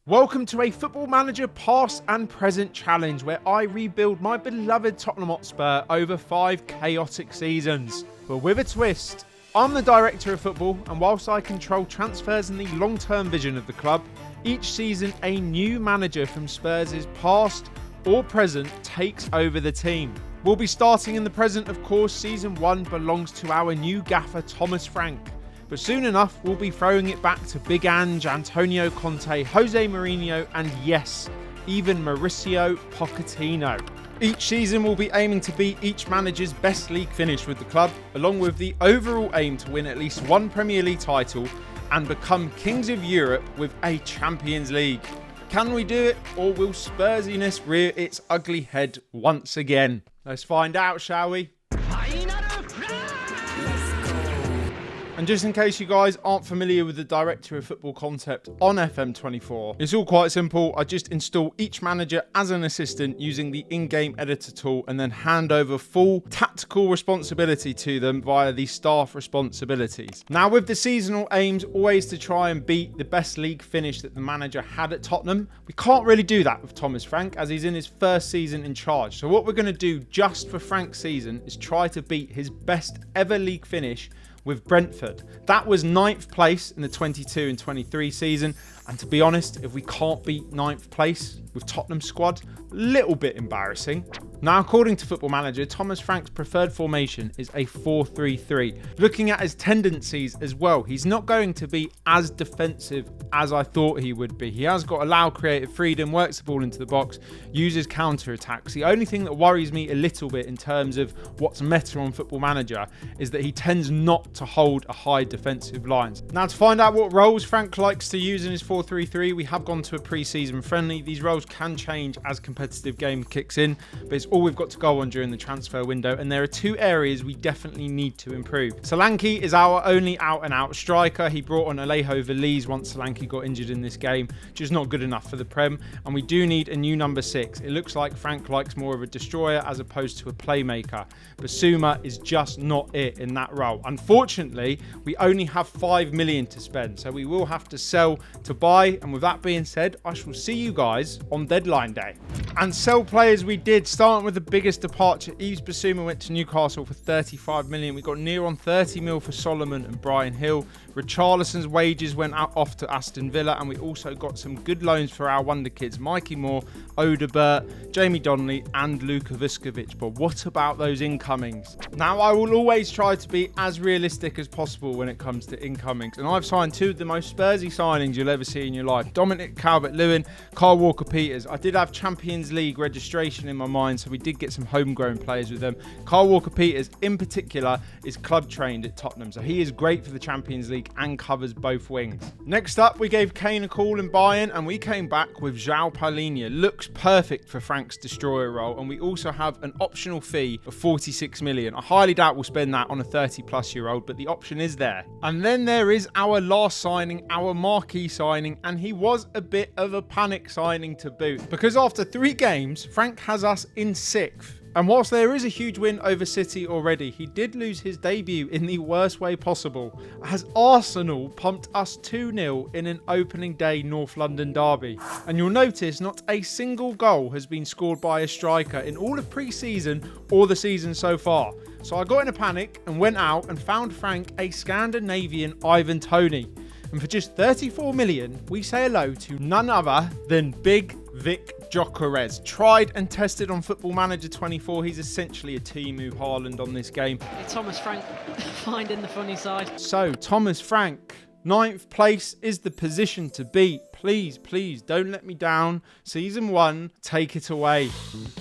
Welcome to a Football Manager past and present challenge where I rebuild my beloved Tottenham Hotspur over 5 chaotic seasons. But with a twist. I'm the director of football, and whilst I control transfers and the long-term vision of the club, each season a new manager from Spurs' past or present takes over the team. We'll be starting in the present, of course. Season 1 belongs to our new gaffer Thomas Frank. But soon enough, we'll be throwing it back to Big Ange, Antonio Conte, Jose Mourinho, and yes, even Mauricio Pochettino. Each season we'll be aiming to beat each manager's best league finish with the club, along with the overall aim to win at least one Premier League title and become Kings of Europe with a Champions League. Can we do it, or will Spursiness rear its ugly head once again? Let's find out, shall we? And just in case you guys aren't familiar with the Director of Football concept on FM24, it's all quite simple. I just install each manager as an assistant using the in-game editor tool and then hand over full tactical responsibility to them via the staff responsibilities. Now, with the seasonal aims always to try and beat the best league finish that the manager had at Tottenham, we can't really do that with Thomas Frank as he's in his first season in charge. So what we're going to do just for Frank's season is try to beat his best ever league finish with Brentford. That was 9th place in the 22 and 23 season. And to be honest, if we can't beat 9th place with Tottenham's squad, a little bit embarrassing. Now, according to Football Manager, Thomas Frank's preferred formation is a 4-3-3. Looking at his tendencies as well, he's not going to be as defensive as I thought he would be. He has got a loud creative freedom, works the ball into the box, uses counter-attacks. The only thing that worries me a little bit in terms of what's meta on Football Manager is that he tends not to hold a high defensive line. Now, to find out what roles Frank likes to use in his 4-3-3, we have gone to a pre-season friendly. These roles can change as competitive game kicks in, but it's all we've got to go on during the transfer window, and there are 2 areas we definitely need to improve. Solanke is our only out-and-out striker. He brought on Alejo Veliz once Solanke got injured in this game, which is not good enough for the Prem, and we do need a new number 6. It looks like Frank likes more of a destroyer as opposed to a playmaker. Basuma is just not it in that role. Unfortunately, we only have 5 million to spend, so we will have to sell to buy, and with that being said, I shall see you guys on deadline day. And sell players we did, starting with the biggest departure. Yves Basuma went to Newcastle for 35 million. We got near on 30 mil for Solomon and Brian Hill. Richarlison's wages went off to Aston Villa, and we also got some good loans for our wonder kids, Mikey Moore, Odebert, Jamie Donnelly and Luka Vuskovic. But what about those incomings? Now, I will always try to be as realistic as possible when it comes to incomings, and I've signed 2 of the most Spursy signings you'll ever see in your life. Dominic Calvert-Lewin, Kyle Walker-Peters. I did have Champions League registration in my mind, so we did get some homegrown players with them. Kyle Walker-Peters in particular is club trained at Tottenham, so he is great for the Champions League and covers both wings. Next up, we gave Kane a call in Bayern, and we came back with João Palhinha. Looks perfect for Frank's destroyer role, and we also have an optional fee of 46 million. I highly doubt we'll spend that on a 30-plus-year-old, but the option is there. And then there is our last signing, our marquee signing, and he was a bit of a panic signing to boot, because after 3 games, Frank has us in 6th. And whilst there is a huge win over City already, he did lose his debut in the worst way possible, as Arsenal pumped us 2-0 in an opening day North London derby. And you'll notice not a single goal has been scored by a striker in all of pre-season or the season so far. So I got in a panic and went out and found Frank a Scandinavian Ivan Toney. And for just 34 million, we say hello to none other than Big Vic Gyökeres. Tried and tested on Football Manager 24. He's essentially a Temu Haaland on this game. Thomas Frank finding the funny side. So, Thomas Frank, 9th place is the position to beat. Please, please, don't let me down. Season 1, take it away.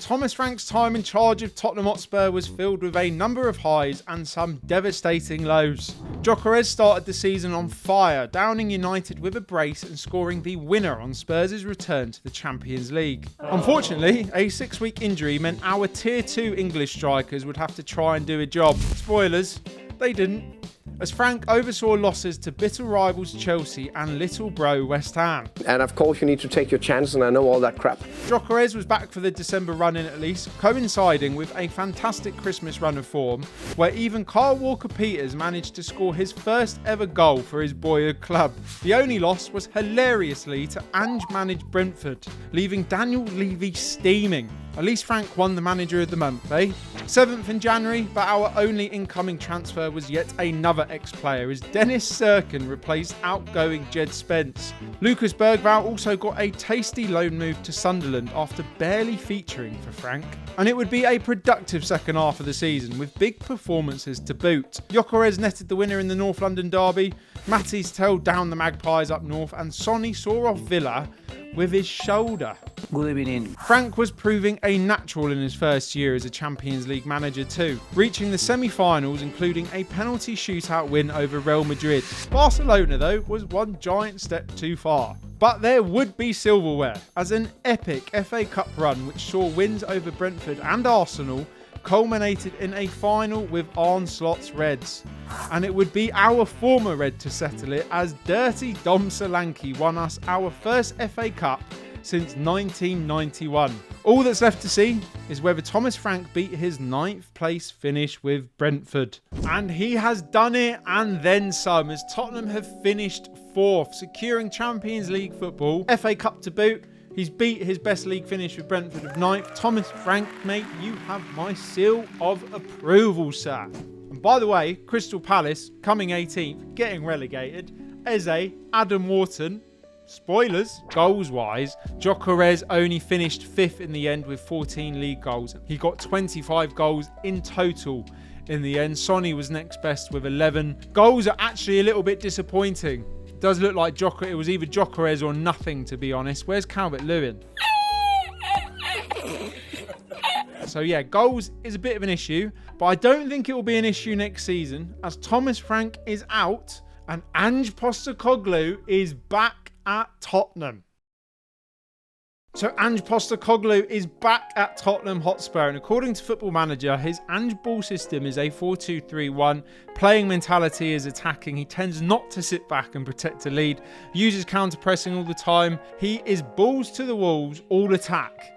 Thomas Frank's time in charge of Tottenham Hotspur was filled with a number of highs and some devastating lows. Gyökeres started the season on fire, downing United with a brace and scoring the winner on Spurs' return to the Champions League. Unfortunately, a 6-week injury meant our Tier 2 English strikers would have to try and do a job. Spoilers, they didn't. as Frank oversaw losses to bitter rivals Chelsea and little bro West Ham. And of course you need to take your chance, and I know all that crap. Gyökeres was back for the December run-in at least, coinciding with a fantastic Christmas run of form, where even Kyle Walker-Peters managed to score his first ever goal for his boyhood club. The only loss was hilariously to Ange-managed Brentford, leaving Daniel Levy steaming. At least Frank won the Manager of the Month, eh? 7th in January, but our only incoming transfer was yet another ex-player as Dennis Serkin replaced outgoing Jed Spence. Lucas Bergvall also got a tasty loan move to Sunderland after barely featuring for Frank. And it would be a productive second half of the season with big performances to boot. Gyökeres netted the winner in the North London derby, Matty's tailed down the Magpies up north, and Sonny saw off Villa with his shoulder. Good evening. Frank was proving a natural in his first year as a Champions League manager too, reaching the semi-finals including a penalty shootout win over Real Madrid. Barcelona though was one giant step too far. But there would be silverware, as an epic FA Cup run which saw wins over Brentford and Arsenal culminated in a final with Arne Slot's Reds. And it would be our former Red to settle it, as Dirty Dom Solanke won us our first FA Cup since 1991. All that's left to see is whether Thomas Frank beat his 9th place finish with Brentford. And he has done it and then some, as Tottenham have finished 4th, securing Champions League football, FA Cup to boot. He's beat his best league finish with Brentford of 9th. Thomas Frank, mate, you have my seal of approval, sir. And by the way, Crystal Palace, coming 18th, getting relegated. Eze, Adam Wharton, spoilers, goals-wise, Gyökeres only finished 5th in the end with 14 league goals. He got 25 goals in total in the end. Sonny was next best with 11. Goals are actually a little bit disappointing. Does look like it was either Gyökeres or nothing, to be honest. Where's Calvert-Lewin? So yeah, goals is a bit of an issue, but I don't think it will be an issue next season, as Thomas Frank is out and Ange Postecoglou is back at Tottenham. So Ange Postecoglou is back at Tottenham Hotspur, and according to Football Manager, his Ange ball system is a 4-2-3-1. Playing mentality is attacking. He tends not to sit back and protect a lead, uses counter-pressing all the time. He is balls to the walls, all attack.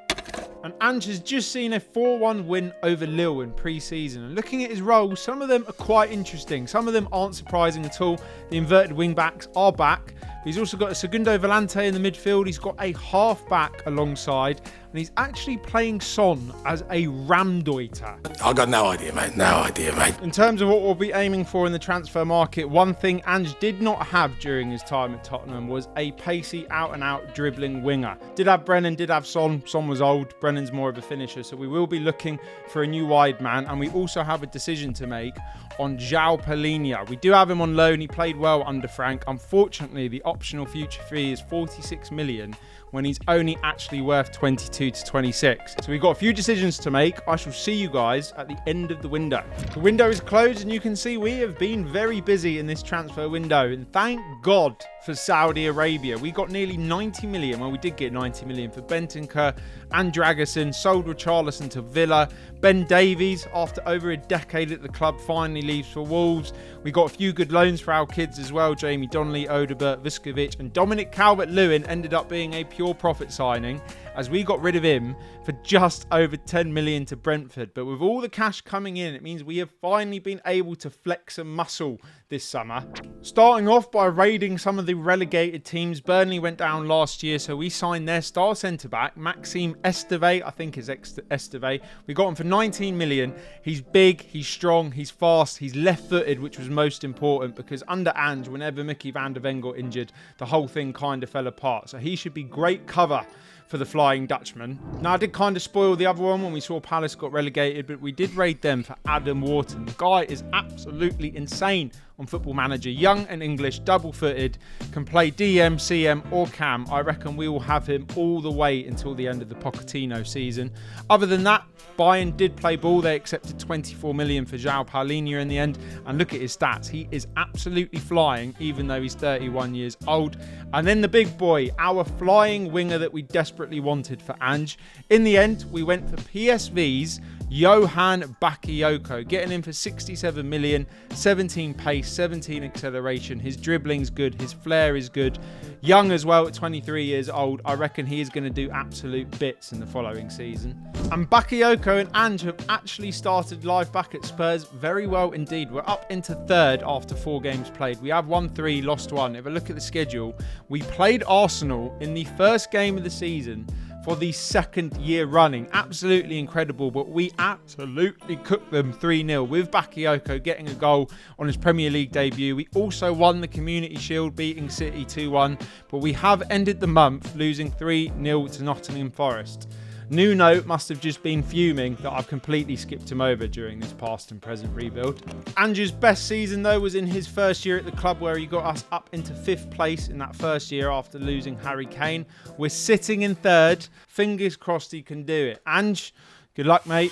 And Ange has just seen a 4-1 win over Lille in pre-season. And looking at his roles, some of them are quite interesting. Some of them aren't surprising at all. The inverted wing-backs are back. But he's also got a Segundo Volante in the midfield. He's got a half-back alongside. And he's actually playing Son as a Ramdeuter. I've got no idea, mate. No idea, mate. In terms of what we'll be aiming for in the transfer market, one thing Ange did not have during his time at Tottenham was a pacey, out-and-out dribbling winger. Did have Brennan, did have Son. Son was old. Brennan's more of a finisher. So we will be looking for a new wide man. And we also have a decision to make on João Palhinha. We do have him on loan. He played well under Frank. Unfortunately, the optional future fee is 46 million when he's only actually worth 22 to 26. So we've got a few decisions to make. I shall see you guys at the end of the window. The window is closed, and you can see we have been very busy in this transfer window, and thank God for Saudi Arabia. We got nearly 90 million. Well, we did get 90 million for Bentancur and Dragerson. Sold Richarlison to Villa. Ben Davies, after over a decade at the club, finally leaves for Wolves. We got a few good loans for our kids as well. Jamie Donnelly, Odobert, Vuskovic, and Dominic Calvert-Lewin ended up being a pure profit signing, as we got rid of him for just over 10 million to Brentford. But with all the cash coming in, it means we have finally been able to flex some muscle this summer. Starting off by raiding some of the relegated teams. Burnley went down last year, so we signed their star centre-back, Maxime Esteve. I think it's Esteve. We got him for 19 million. He's big, he's strong, he's fast, he's left-footed, which was most important, because under Ange, whenever Mickey van der Ven got injured, the whole thing kind of fell apart. So he should be great cover for the Flying Dutchman. Now, I did kind of spoil the other one when we saw Palace got relegated, but we did raid them for Adam Wharton. The guy is absolutely insane on Football Manager. Young and English, double-footed, can play DM, CM or Cam. I reckon we will have him all the way until the end of the Pochettino season. Other than that, Bayern did play ball. They accepted 24 million for João Palhinha in the end. And look at his stats. He is absolutely flying, even though he's 31 years old. And then the big boy, our flying winger that we desperately desperately wanted for Ange. In the end, we went for PSV's Johan Bakayoko, getting him for 67 million, 17 pace, 17 acceleration. His dribbling's good, his flair is good. Young as well at 23 years old. I reckon he is going to do absolute bits in the following season. And Bakayoko and Ange have actually started life back at Spurs very well indeed. We're up into third after 4 games played. We have won 3, lost 1. If I look at the schedule, we played Arsenal in the first game of the season for the 2nd year running. Absolutely incredible, but we absolutely cooked them 3-0 with Bakayoko getting a goal on his Premier League debut. We also won the Community Shield, beating City 2-1, but we have ended the month losing 3-0 to Nottingham Forest. Nuno must have just been fuming that I've completely skipped him over during this past and present rebuild. Ange's best season though was in his first year at the club, where he got us up into 5th place in that first year after losing Harry Kane. We're sitting in 3rd. Fingers crossed he can do it. Ange, good luck mate.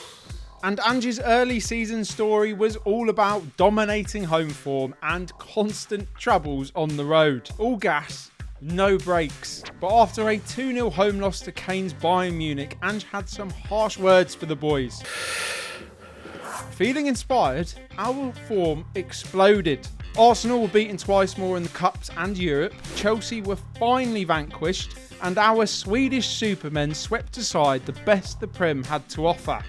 And Ange's early season story was all about dominating home form and constant troubles on the road. All gas, no breaks. But after a 2-0 home loss to Kane's Bayern Munich, Ange had some harsh words for the boys. Feeling inspired, our form exploded. Arsenal were beaten twice more in the Cups and Europe. Chelsea were finally vanquished, and our Swedish supermen swept aside the best the Prem had to offer.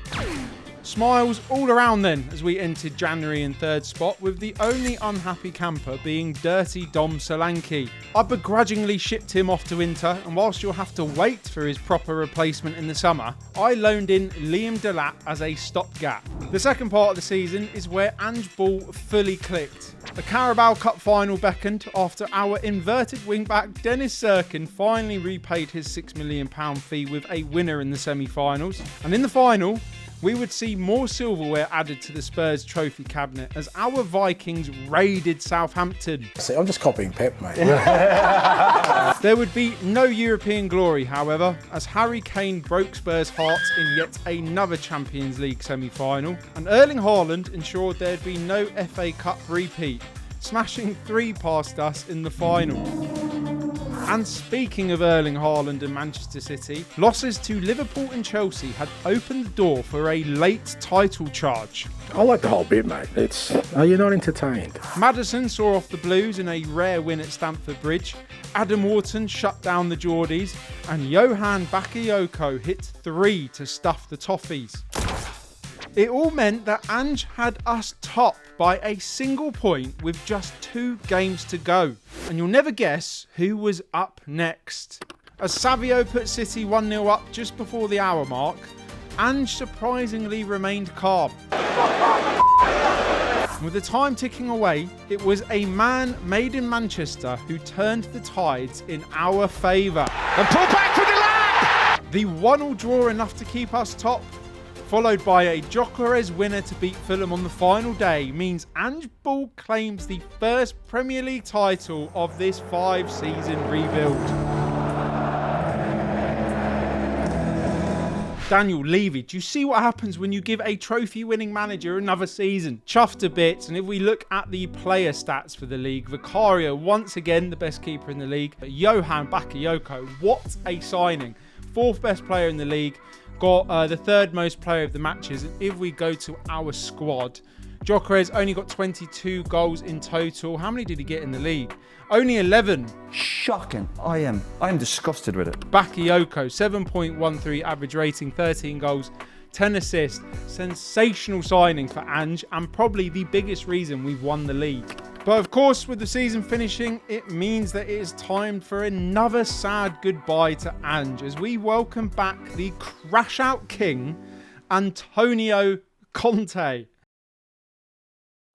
Smiles all around then as we entered January in 3rd spot, with the only unhappy camper being Dirty Dom Solanke. I begrudgingly shipped him off to Inter, and whilst you'll have to wait for his proper replacement in the summer, I loaned in Liam Delap as a stopgap. The second part of the season is where Ange Ball fully clicked. The Carabao Cup final beckoned after our inverted wingback Dennis Serkin finally repaid his £6 million fee with a winner in the semi-finals. And in the final, we would see more silverware added to the Spurs trophy cabinet as our Vikings raided Southampton. See, I'm just copying Pep, mate. There would be no European glory, however, as Harry Kane broke Spurs' hearts in yet another Champions League semi-final, and Erling Haaland ensured there'd be no FA Cup repeat, smashing 3 past us in the final. And speaking of Erling Haaland and Manchester City, losses to Liverpool and Chelsea had opened the door for a late title charge. I like the whole bit, mate. Are you not entertained? Maddison saw off the Blues in a rare win at Stamford Bridge. Adam Wharton shut down the Geordies, and Johan Bakayoko hit 3 to stuff the Toffees. It all meant that Ange had us top by a single point with just 2 games to go. And you'll never guess who was up next. As Savio put City 1-0 up just before the hour mark, Ange surprisingly remained calm. With the time ticking away, it was a man made in Manchester who turned the tides in our favour. And pull back for the lap! The 1-1 draw enough to keep us top, followed by a Gyökeres winner to beat Fulham on the final day, means Ange Ball claims the first Premier League title of this 5-season rebuild. Daniel Levy, do you see what happens when you give a trophy-winning manager another season? Chuffed to bits, and if we look at the player stats for the league, Vicario, once again the best keeper in the league. Johan Bakayoko, what a signing. 4th best player in the league. Got the 3rd most player of the matches. And if we go to our squad, Gyökeres only got 22 goals in total. How many did he get in the league? Only 11. Shocking. I am disgusted with it. Bakayoko, 7.13 average rating, 13 goals, 10 assists. Sensational signing for Ange, and probably the biggest reason we've won the league. But of course, with the season finishing, it means that it is time for another sad goodbye to Ange as we welcome back the crash-out king, Antonio Conte.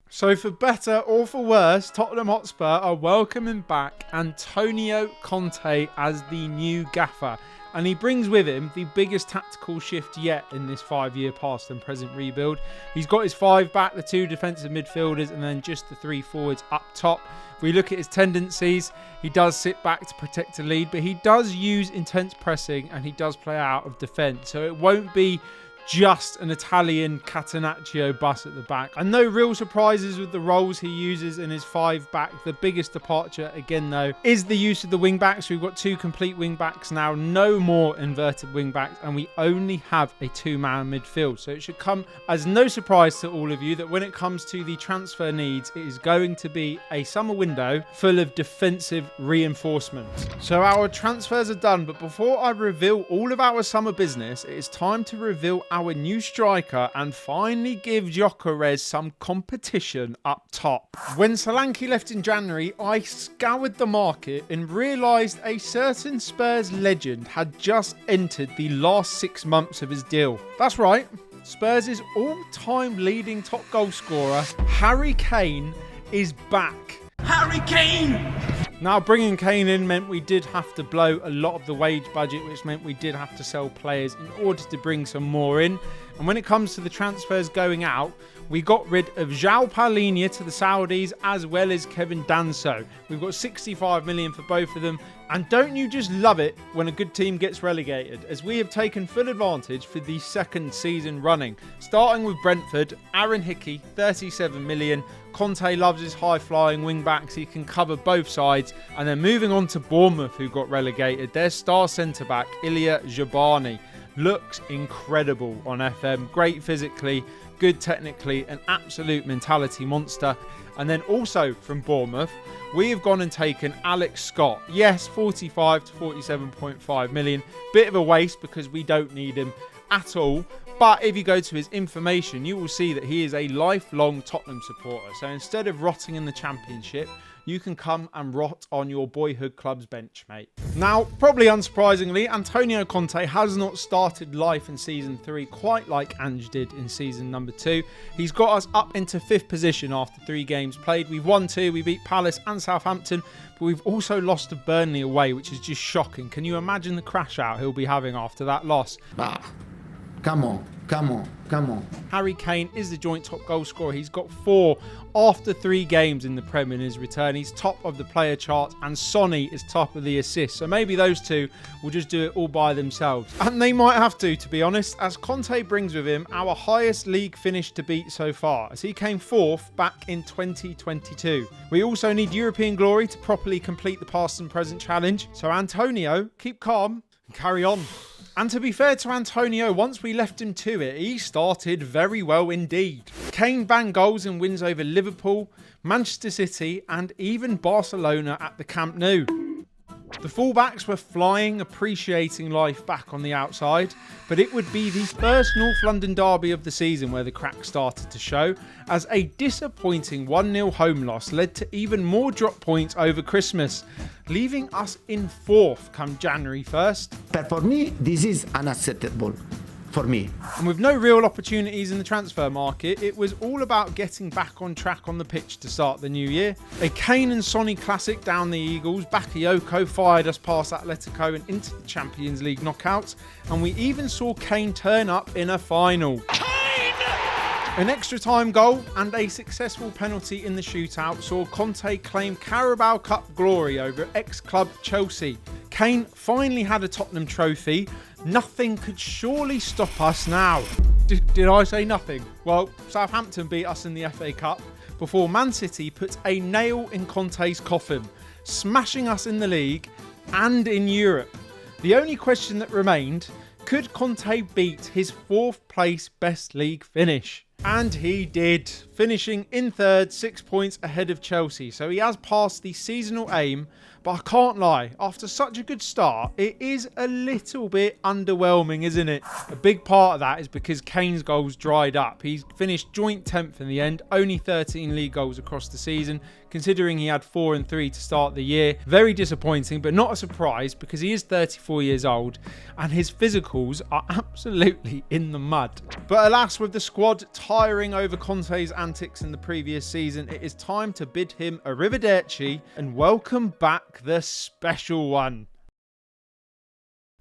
So for better or for worse, Tottenham Hotspur are welcoming back Antonio Conte as the new gaffer. And he brings with him the biggest tactical shift yet in this 5-year past and present rebuild. He's got his 5 back, the 2 defensive midfielders, and then just the 3 forwards up top. If we look at his tendencies, he does sit back to protect a lead, but he does use intense pressing and he does play out of defence. So it won't be just an Italian Catenaccio bus at the back. And no real surprises with the roles he uses in his 5-back. The biggest departure, again though, is the use of the wing-backs. We've got 2 complete wing-backs now, no more inverted wing-backs, and we only have a 2-man midfield. So it should come as no surprise to all of you that when it comes to the transfer needs, it is going to be a summer window full of defensive reinforcement. So our transfers are done, but before I reveal all of our summer business, it is time to reveal our new striker and finally give Gyökeres some competition up top. When Solanke left in January, I scoured the market and realised a certain Spurs legend had just entered the last 6 months of his deal. That's right, Spurs' all-time leading top goal scorer, Harry Kane, is back. Harry Kane! Now, bringing Kane in meant we did have to blow a lot of the wage budget, which meant we did have to sell players in order to bring some more in. And when it comes to the transfers going out, we got rid of João Palhinha to the Saudis as well as Kevin Danso. We've got 65 million for both of them. And don't you just love it when a good team gets relegated, as we have taken full advantage for the 2nd season running. Starting with Brentford, Aaron Hickey, 37 million. Conte loves his high-flying wing-backs. He can cover both sides. And then moving on to Bournemouth, who got relegated. Their star centre-back, Ilya Jabani, looks incredible on FM. Great physically, good technically, an absolute mentality monster. And then also from Bournemouth, we have gone and taken Alex Scott. Yes, 45 to 47.5 million. Bit of a waste because we don't need him at all. But if you go to his information, you will see that he is a lifelong Tottenham supporter. So instead of rotting in the Championship, you can come and rot on your boyhood club's bench, mate. Now, probably unsurprisingly, Antonio Conte has not started life in Season 3 quite like Ange did in Season number 2. He's got us up into 5th position after 3 games played. We've won 2, we beat Palace and Southampton, but we've also lost to Burnley away, which is just shocking. Can you imagine the crash out he'll be having after that loss? Come on. Harry Kane is the joint top goal scorer. He's got 4 after 3 games in the Prem in his return. He's top of the player chart, and Sonny is top of the assists. So maybe those two will just do it all by themselves. And they might have to be honest, as Conte brings with him our highest league finish to beat so far, as he came 4th back in 2022. We also need European glory to properly complete the past and present challenge. So Antonio, keep calm and carry on. And to be fair to Antonio, once we left him to it, he started very well indeed. Kane banged goals in wins over Liverpool, Manchester City and even Barcelona at the Camp Nou. The fullbacks were flying, appreciating life back on the outside, but it would be the first North London derby of the season where the cracks started to show, as a disappointing 1-0 home loss led to even more drop points over Christmas, leaving us in 4th come January 1st. But for me, this is unacceptable. For me. And with no real opportunities in the transfer market, it was all about getting back on track on the pitch to start the new year. A Kane and Sonny classic down the Eagles. Bakayoko fired us past Atletico and into the Champions League knockouts. And we even saw Kane turn up in a final. An extra time goal and a successful penalty in the shootout saw Conte claim Carabao Cup glory over ex-club Chelsea. Kane finally had a Tottenham trophy. Nothing could surely stop us now. Did I say nothing? Well, Southampton beat us in the FA Cup before Man City put a nail in Conte's coffin, smashing us in the league and in Europe. The only question that remained, could Conte beat his 4th place best league finish? And he did, finishing in 3rd, 6 points ahead of Chelsea. So he has passed the seasonal aim, but I can't lie, after such a good start, it is a little bit underwhelming, isn't it? A big part of that is because Kane's goals dried up. He finished joint 10th in the end, only 13 league goals across the season, considering he had 4 and 3 to start the year. Very disappointing, but not a surprise because he is 34 years old and his physicals are absolutely in the mud. But alas, with the squad tiring over Conte's antics in the previous season, it is time to bid him arrivederci and welcome back the special one.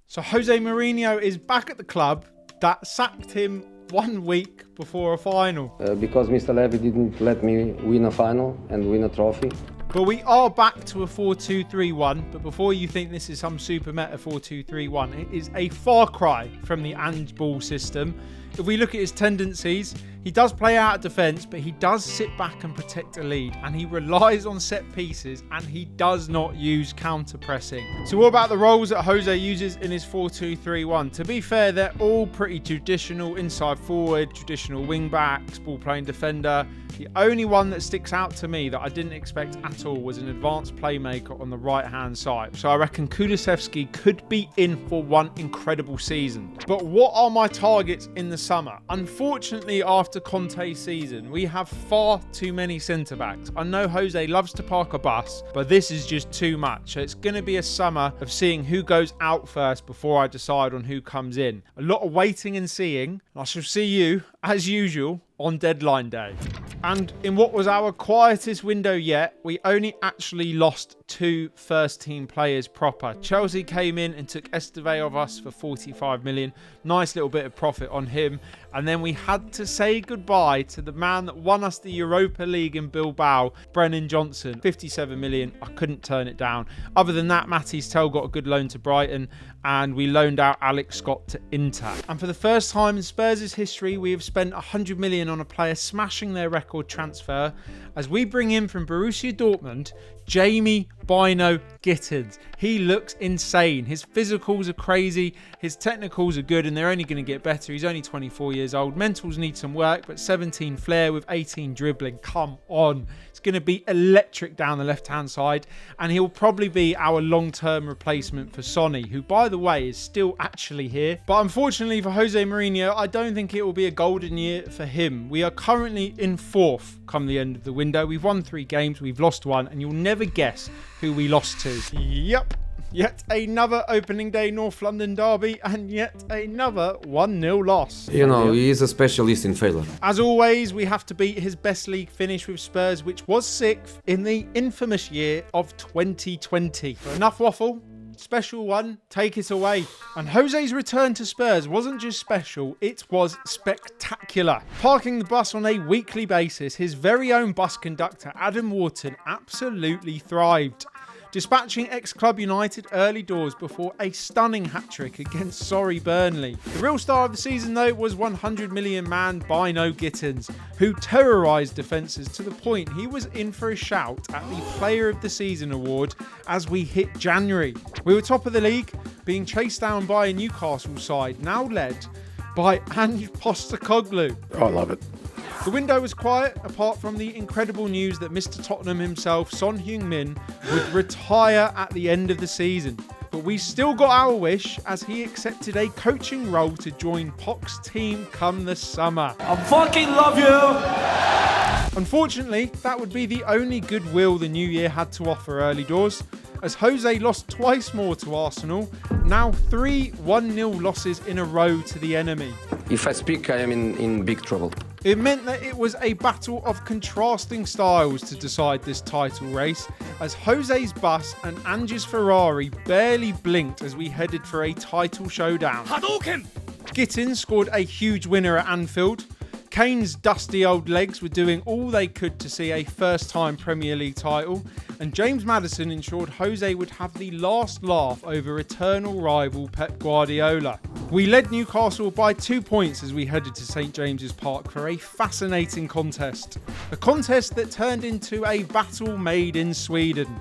So Jose Mourinho is back at the club that sacked him 1 week before a final. Because Mr. Levy didn't let me win a final and win a trophy. But we are back to a 4-2-3-1. But before you think this is some super meta 4-2-3-1, it is a far cry from the Ange ball system. If we look at his tendencies, he does play out of defence, but he does sit back and protect a lead, and he relies on set pieces, and he does not use counter pressing. So what about the roles that Jose uses in his 4-2-3-1? To be fair, they're all pretty traditional: inside forward, traditional wing backs, ball playing defender. The only one that sticks out to me that I didn't expect at all was an advanced playmaker on the right hand side. So I reckon Kulusevski could be in for one incredible season. But what are my targets in the summer? Unfortunately, after Conte's season, we have far too many centre backs. I know Jose loves to park a bus, but this is just too much. So it's going to be a summer of seeing who goes out first before I decide on who comes in. A lot of waiting and seeing. I shall see you, as usual, on deadline day. And in what was our quietest window yet, we only actually lost 2 first team players proper. Chelsea came in and took Esteve of us for 45 million. Nice little bit of profit on him. And then we had to say goodbye to the man that won us the Europa League in Bilbao, Brennan Johnson. 57 million. I couldn't turn it down. Other than that, Matty's Tell got a good loan to Brighton, and we loaned out Alex Scott to Inter. And for the first time in Spurs' history, we have spent 100 million on a player smashing their record transfer, as we bring in from Borussia Dortmund Jamie Bino Gittins. He looks insane. His physicals are crazy. His technicals are good, and they're only going to get better. He's only 24 years old. Mentals need some work, but 17 flair with 18 dribbling. Come on. It's going to be electric down the left-hand side, and he'll probably be our long-term replacement for Sonny, who, by the way, is still actually here. But unfortunately for Jose Mourinho, I don't think it will be a golden year for him. We are currently in 4th come the end of the window. We've won 3 games. We've lost 1, and you'll never guess who we lost to. Yep. Yet another opening day North London derby, and yet another 1-0 loss. You know, he is a specialist in failure. As always, we have to beat his best league finish with Spurs, which was 6th in the infamous year of 2020. So enough waffle. Special one, take it away. And Jose's return to Spurs wasn't just special, it was spectacular. Parking the bus on a weekly basis, his very own bus conductor, Adam Wharton, absolutely thrived, dispatching ex-Club United early doors before a stunning hat-trick against sorry Burnley. The real star of the season, though, was 100 million man Bino Gittins, who terrorised defences to the point he was in for a shout at the Player of the Season award as we hit January. We were top of the league, being chased down by a Newcastle side, now led by Ange Postecoglou. I love it. The window was quiet, apart from the incredible news that Mr. Tottenham himself, Son Heung-min, would retire at the end of the season. But we still got our wish, as he accepted a coaching role to join Poch's team come the summer. I fucking love you! Unfortunately, that would be the only goodwill the new year had to offer early doors, as Jose lost twice more to Arsenal, now 3 1-0 losses in a row to the enemy. If I speak, I am in big trouble. It meant that it was a battle of contrasting styles to decide this title race, as Jose's bus and Ange's Ferrari barely blinked as we headed for a title showdown. Hadouken! Gittins scored a huge winner at Anfield. Kane's dusty old legs were doing all they could to see a first-time Premier League title, and James Maddison ensured Jose would have the last laugh over eternal rival Pep Guardiola. We led Newcastle by 2 points as we headed to St James's Park for a fascinating contest. A contest that turned into a battle made in Sweden.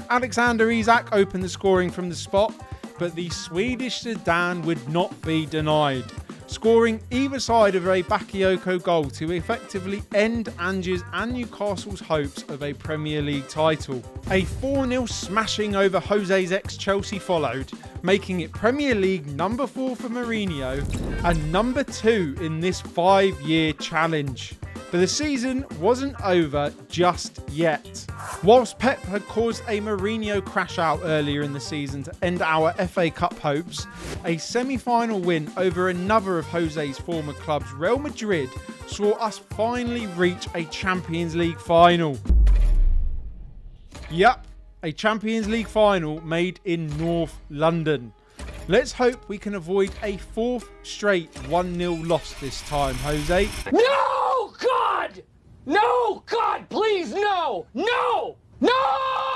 Alexander Isak opened the scoring from the spot, but the Swedish Sedan would not be denied, scoring either side of a Bakayoko goal to effectively end Ange's and Newcastle's hopes of a Premier League title. A 4-0 smashing over Jose's ex-Chelsea followed, making it Premier League number 4 for Mourinho and number 2 in this 5-year challenge. But the season wasn't over just yet. Whilst Pep had caused a Mourinho crash out earlier in the season to end our FA Cup hopes, a semi-final win over another of Jose's former clubs, Real Madrid, saw us finally reach a Champions League final. Yup, a Champions League final made in North London. Let's hope we can avoid a 4th straight 1-0 loss this time, Jose. No, God! No! God, please, no! No! No!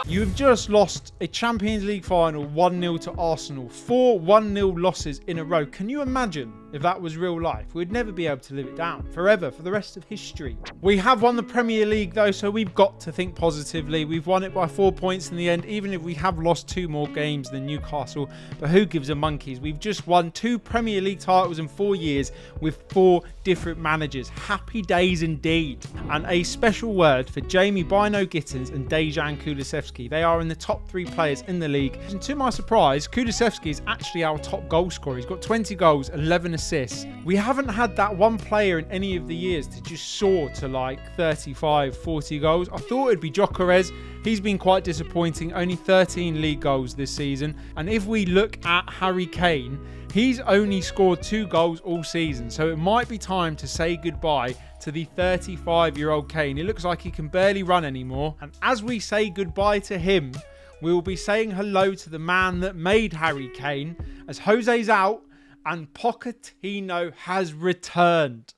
You've just lost a Champions League final 1-0 to Arsenal. 4 1-0 losses in a row. Can you imagine if that was real life? We'd never be able to live it down forever, for the rest of history. We have won the Premier League though, so we've got to think positively. We've won it by 4 points in the end, even if we have lost 2 more games than Newcastle. But who gives a monkeys? We've just won 2 Premier League titles in 4 years with 4 different managers. Happy days indeed. And a special word for Jamie Bino Gittins and Dejan Kulusevski. They are in the top 3 players in the league. And to my surprise, Kulusevski is actually our top goal scorer. He's got 20 goals, 11 assists. We haven't had that one player in any of the years to just soar to like 35, 40 goals. I thought it'd be Gyökeres. He's been quite disappointing, only 13 league goals this season. And if we look at Harry Kane, he's only scored 2 goals all season. So it might be time to say goodbye to the 35-year-old Kane. It looks like he can barely run anymore. And as we say goodbye to him, we will be saying hello to the man that made Harry Kane, as Jose's out and Pochettino has returned.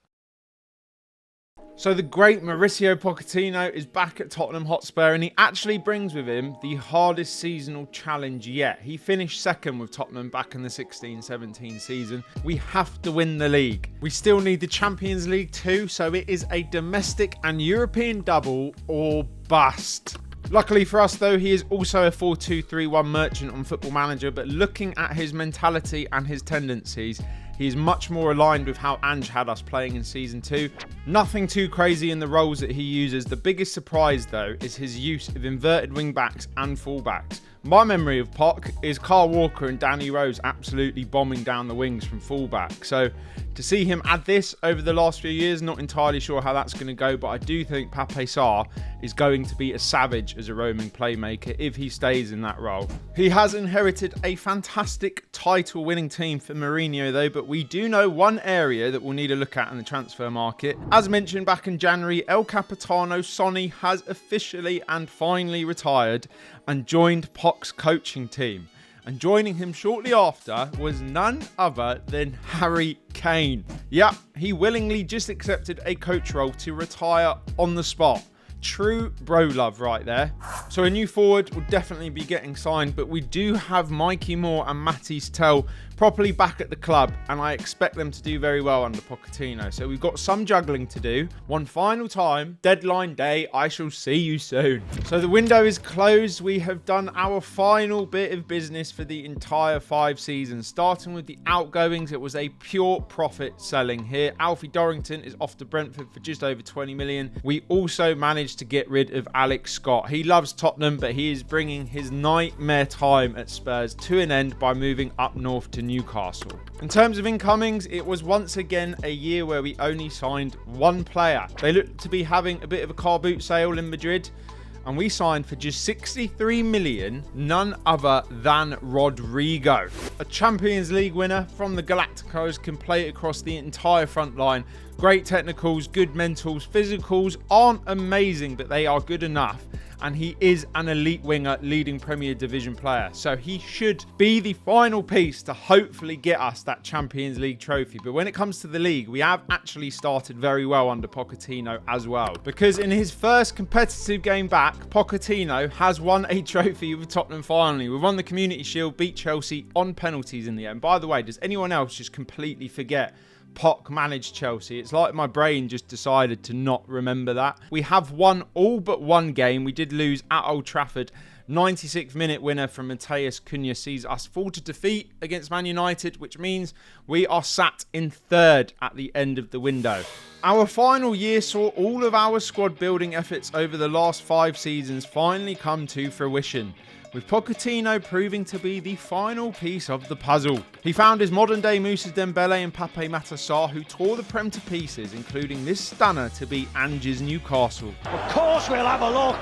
So the great Mauricio Pochettino is back at Tottenham Hotspur, and he actually brings with him the hardest seasonal challenge yet. He finished second with Tottenham back in the 16-17 season. We have to win the league. We still need the Champions League too, so it is a domestic and European double or bust. Luckily for us though, he is also a 4-2-3-1 merchant on Football Manager, but looking at his mentality and his tendencies, he is much more aligned with how Ange had us playing in Season 2. Nothing too crazy in the roles that he uses. The biggest surprise though is his use of inverted wing backs and fullbacks. My memory of Poch is Kyle Walker and Danny Rose absolutely bombing down the wings from fullback. So to see him add this over the last few years, not entirely sure how that's going to go, but I do think Pape Sarr is going to be a savage as a roaming playmaker if he stays in that role. He has inherited a fantastic title-winning team for Mourinho though, but we do know one area that we'll need to look at in the transfer market. As mentioned back in January, El Capitano Sonny has officially and finally retired and joined Poch's coaching team. And joining him shortly after was none other than Harry Kane. Yep, he willingly just accepted a coach role to retire on the spot. True bro love right there. So a new forward will definitely be getting signed, but we do have Mikey Moore and Matisse Tell properly back at the club, and I expect them to do very well under Pochettino. So we've got some juggling to do. One final time, deadline day, I shall see you soon. So the window is closed. We have done our final bit of business for the entire 5 seasons. Starting with the outgoings, it was a pure profit selling here. Alfie Dorrington is off to Brentford for just over 20 million. We also managed to get rid of Alex Scott. He loves Tottenham, but he is bringing his nightmare time at Spurs to an end by moving up north to Newcastle. In terms of incomings, it was once again a year where we only signed one player. They looked to be having a bit of a car boot sale in Madrid, and we signed for just 63 million, none other than Rodrigo. A Champions League winner from the Galacticos, can play across the entire front line. Great technicals, good mentals, physicals aren't amazing, but they are good enough. And he is an elite winger, leading Premier Division player. So he should be the final piece to hopefully get us that Champions League trophy. But when it comes to the league, we have actually started very well under Pochettino as well. Because in his first competitive game back, Pochettino has won a trophy with Tottenham finally. We won the Community Shield, beat Chelsea on penalties in the end. By the way, does anyone else just completely forget Poch managed Chelsea? It's like my brain just decided to not remember that. We have won all but one game. We did lose at Old Trafford. 96th minute winner from Mateus Cunha sees us fall to defeat against Man United, which means we are sat in 3rd at the end of the window. Our final year saw all of our squad building efforts over the last 5 seasons finally come to fruition, with Pochettino proving to be the final piece of the puzzle. He found his modern-day Moussa Dembele and Pape Matar, who tore the Prem to pieces, including this stunner to beat Ange's Newcastle. Of course we'll have a look.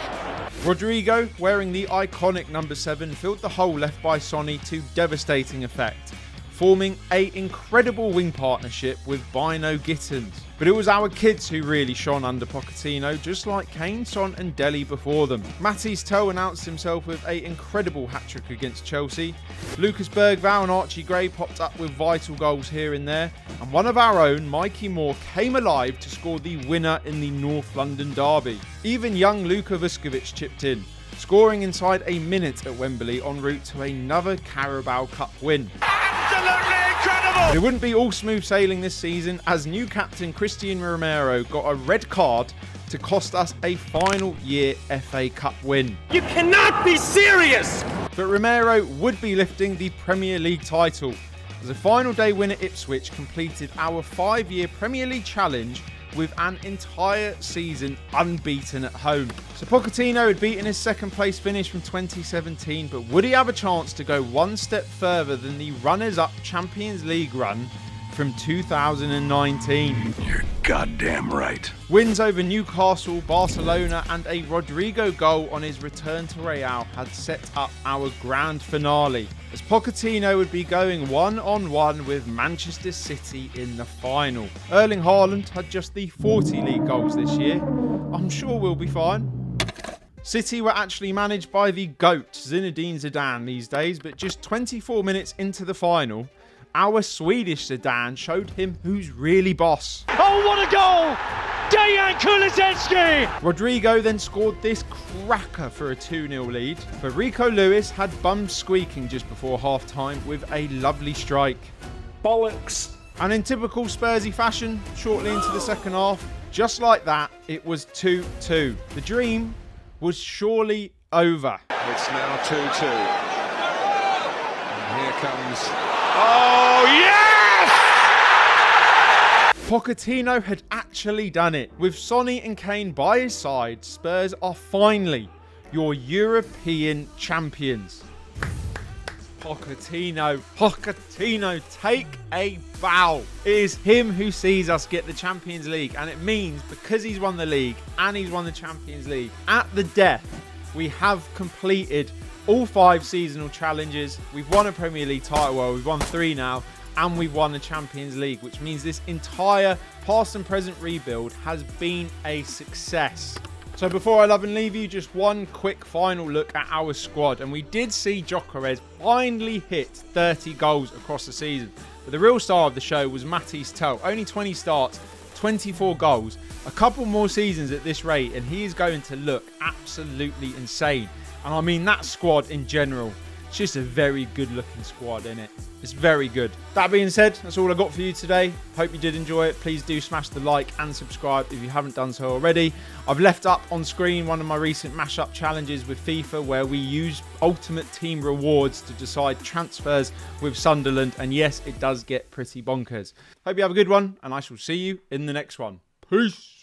Rodrigo, wearing the iconic number 7, filled the hole left by Sonny to devastating effect. forming an incredible wing partnership with Bino Gittins. But it was our kids who really shone under Pochettino, just like Kane, Son and Dele before them. Mauricio Tell announced himself with an incredible hat-trick against Chelsea. Lucas Bergvall and Archie Gray popped up with vital goals here and there. And one of our own, Mikey Moore, came alive to score the winner in the North London derby. Even young Luka Vuskovic chipped in, scoring inside a minute at Wembley en route to another Carabao Cup win. But it wouldn't be all smooth sailing this season, as new captain Cristian Romero got a red card to cost us a final year FA Cup win. You cannot be serious! But Romero would be lifting the Premier League title, as a final day win at Ipswich completed our 5-year Premier League challenge with an entire season unbeaten at home. So Pochettino had beaten his second place finish from 2017, but would he have a chance to go one step further than the runners-up Champions League run from 2019? You're goddamn right. Wins over Newcastle, Barcelona and a Rodrigo goal on his return to Real had set up our grand finale, as Pochettino would be going one-on-one with Manchester City in the final. Erling Haaland had just the 40 league goals this year. I'm sure we'll be fine. City were actually managed by the GOAT, Zinedine Zidane, these days, but just 24 minutes into the final, our Swedish Zidane showed him who's really boss. Oh, what a goal! Dejan Kulusevski! Rodrigo then scored this cracker for a 2-0 lead, but Rico Lewis had bums squeaking just before half-time with a lovely strike. Bollocks. And in typical Spursy fashion, shortly into the second half, just like that, it was 2-2. The dream was surely over. It's now 2-2. And here comes... Oh, yes! Pochettino had actually done it. With Sonny and Kane by his side, Spurs are finally your European champions. Pochettino, take a bow. It is him who sees us get the Champions League, and it means because he's won the league and he's won the Champions League, at the death, we have completed all 5 seasonal challenges. We've won a Premier League title, well, we've won 3 now, and we've won the Champions League, which means this entire past and present rebuild has been a success. So before I love and leave you, just one quick final look at our squad. And we did see Gyökeres finally hit 30 goals across the season. But the real star of the show was Mauricio Tell. Only 20 starts, 24 goals. A couple more seasons at this rate, and he is going to look absolutely insane. And I mean that squad in general. It's just a very good looking squad, isn't it? It's very good. That being said, that's all I got for you today. Hope you did enjoy it. Please do smash the like and subscribe if you haven't done so already. I've left up on screen one of my recent mashup challenges with FIFA where we use Ultimate Team rewards to decide transfers with Sunderland. And yes, it does get pretty bonkers. Hope you have a good one, and I shall see you in the next one. Peace.